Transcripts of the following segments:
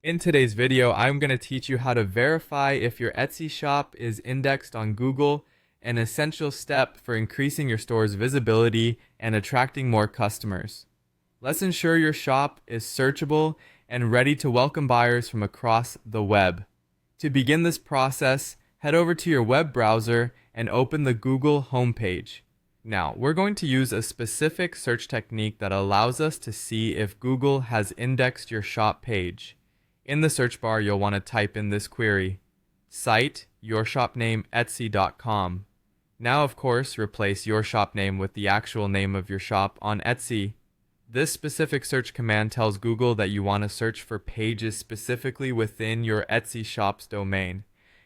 In today's video, I'm going to teach you how to verify if your Etsy shop is indexed on Google, an essential step for increasing your store's visibility and attracting more customers. Let's ensure your shop is searchable and ready to welcome buyers from across the web. To begin this process, head over to your web browser and open the Google homepage. Now, we're going to use a specific search technique that allows us to see if Google has indexed your shop page. In the search bar, you'll want to type in this query: cite your shop name Etsy.com. Now, of course, replace your shop name with the actual name of your shop on Etsy. This specific search command tells Google that you want to search for pages specifically within your Etsy shop's domain.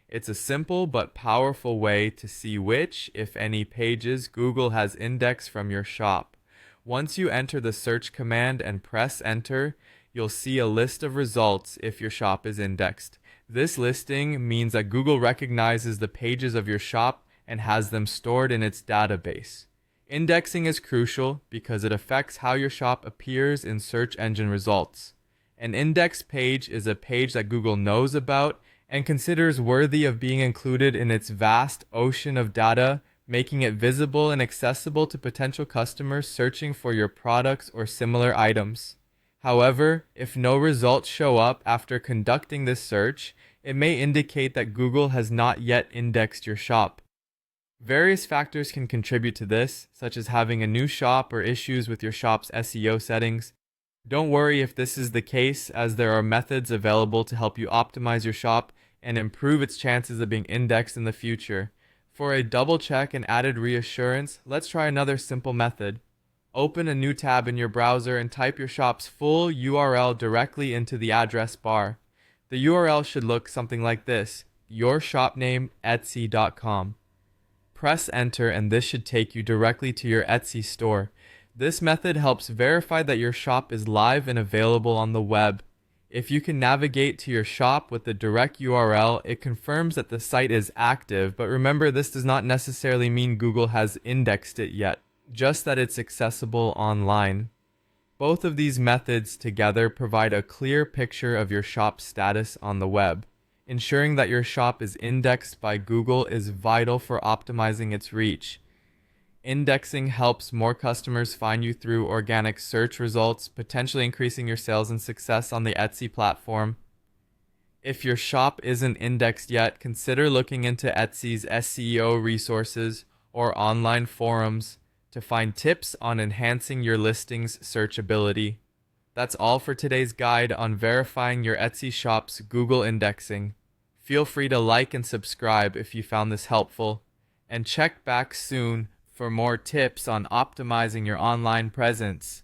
It's a simple but powerful way to see which, if any, pages Google has indexed from your shop. Once you enter the search command and press enter, you'll see a list of results if your shop is indexed. This listing means that Google recognizes the pages of your shop and has them stored in its database. Indexing is crucial because it affects how your shop appears in search engine results. An indexed page is a page that Google knows about and considers worthy of being included in its vast ocean of data, making it visible and accessible to potential customers searching for your products or similar items. However, if no results show up after conducting this search, it may indicate that Google has not yet indexed your shop. Various factors can contribute to this, such as having a new shop or issues with your shop's SEO settings. Don't worry if this is the case, as there are methods available to help you optimize your shop and improve its chances of being indexed in the future. For a double check and added reassurance, let's try another simple method. Open a new tab in your browser and type your shop's full URL directly into the address bar. The URL should look something like this: yourshopnameetsy.com. Press enter and this should take you directly to your Etsy store. This method helps verify that your shop is live and available on the web. If you can navigate to your shop with the direct URL, it confirms that the site is active, but remember, this does not necessarily mean Google has indexed it yet, just that it's accessible online. Both of these methods together provide a clear picture of your shop's status on the web. Ensuring that your shop is indexed by Google is vital for optimizing its reach. Indexing helps more customers find you through organic search results, potentially increasing your sales and success on the Etsy platform. If your shop isn't indexed yet, consider looking into Etsy's SEO resources or online forums to find tips on enhancing your listing's searchability. That's all for today's guide on verifying your Etsy shop's Google indexing. Feel free to like and subscribe if you found this helpful, and check back soon for more tips on optimizing your online presence.